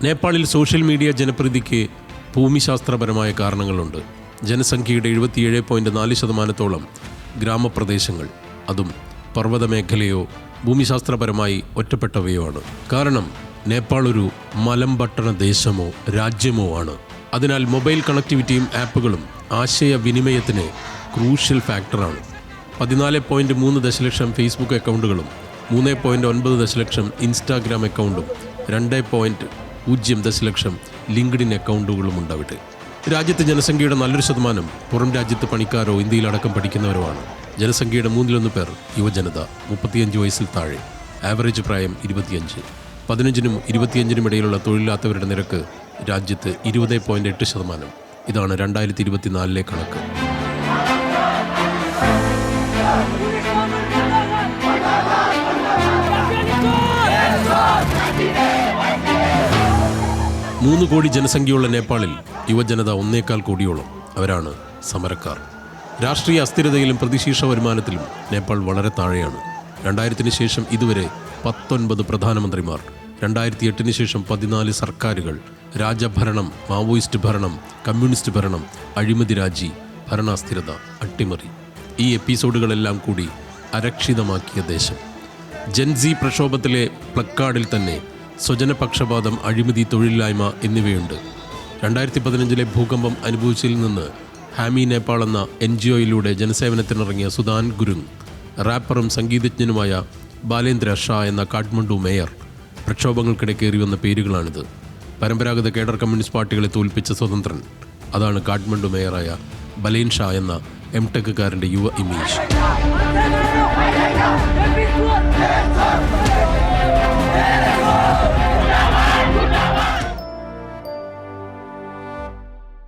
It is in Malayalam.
നേപ്പാളിൽ സോഷ്യൽ മീഡിയ ജനപ്രീതിക്ക് ഭൂമിശാസ്ത്രപരമായ കാരണങ്ങളുണ്ട്. ജനസംഖ്യയുടെ 77.4% ഗ്രാമപ്രദേശങ്ങൾ, അതും പർവ്വതമേഖലയോ ഭൂമിശാസ്ത്രപരമായി ഒറ്റപ്പെട്ടവയോ ആണ്. കാരണം നേപ്പാൾ ഒരു മലമ്പട്ടണ ദേശമോ രാജ്യമോ ആണ്. അതിനാൽ മൊബൈൽ കണക്ടിവിറ്റിയും ആപ്പുകളും ആശയവിനിമയത്തിന് ക്രൂഷ്യൽ ഫാക്ടറാണ്. 14.3 ദശലക്ഷം ഫേസ്ബുക്ക് അക്കൗണ്ടുകളും 3.9 ദശലക്ഷം ഇൻസ്റ്റാഗ്രാം അക്കൗണ്ടും 2.0 ദശലക്ഷം ലിങ്ക്ഡിൻ അക്കൗണ്ടുകളും ഉണ്ടാവട്ടെ. രാജ്യത്തെ ജനസംഖ്യയുടെ നല്ലൊരു ശതമാനം പുറം രാജ്യത്ത് പണിക്കാരോ ഇന്ത്യയിലടക്കം പഠിക്കുന്നവരോ ആണ്. ജനസംഖ്യയുടെ 1/3 പേർ യുവജനത, 35 വയസ്സിൽ താഴെ. ആവറേജ് പ്രായം 25. 15-നും 25-നും ഇടയിലുള്ള തൊഴിലില്ലാത്തവരുടെ നിരക്ക് രാജ്യത്ത് 20.8%. ഇതാണ് 2024 കണക്ക്. മൂന്ന് കോടി ജനസംഖ്യയുള്ള നേപ്പാളിൽ യുവജനത 1.25 കോടിയോളം. അവരാണ് സമരക്കാർ. രാഷ്ട്രീയ അസ്ഥിരതയിലും പ്രതിശീർഷ വരുമാനത്തിലും നേപ്പാൾ വളരെ താഴെയാണ്. 2000-ന് ശേഷം ഇതുവരെ 19 പ്രധാനമന്ത്രിമാർ, 2008-ന് ശേഷം 14 സർക്കാരുകൾ, രാജഭരണം, മാവോയിസ്റ്റ് ഭരണം, കമ്മ്യൂണിസ്റ്റ് ഭരണം, അഴിമതി രാജി, ഭരണാസ്ഥിരത, അട്ടിമറി. ഈ എപ്പിസോഡുകളെല്ലാം കൂടി അരക്ഷിതമാക്കിയ ദേശം. ജൻസി പ്രക്ഷോഭത്തിലെ പ്ലക്കാർഡിൽ തന്നെ സ്വജനപക്ഷപാതം, അഴിമതി, തൊഴിലില്ലായ്മ എന്നിവയുണ്ട്. 2015-ലെ ഭൂകമ്പം അനുഭവിച്ചതിൽ നിന്ന് ഹാമി നേപ്പാൾ എന്ന NGOയിലൂടെ ജനസേവനത്തിനിറങ്ങിയ സുദാൻ ഗുരുങ്, റാപ്പറും സംഗീതജ്ഞനുമായ ബാലേന്ദ്ര ഷാ എന്ന കാഠ്മണ്ഡു മേയർ, പ്രക്ഷോഭങ്ങൾക്കിടെ കയറി വന്ന പേരുകളാണിത്. പരമ്പരാഗത കേഡർ കമ്മ്യൂണിസ്റ്റ് പാർട്ടികളെ തോൽപ്പിച്ച സ്വതന്ത്രൻ, അതാണ് കാഠ്മണ്ഡു മേയറായ ബലേൻ ഷാ എന്ന എംടെക്കുകാരൻ്റെ യുവ ഇമേജ്.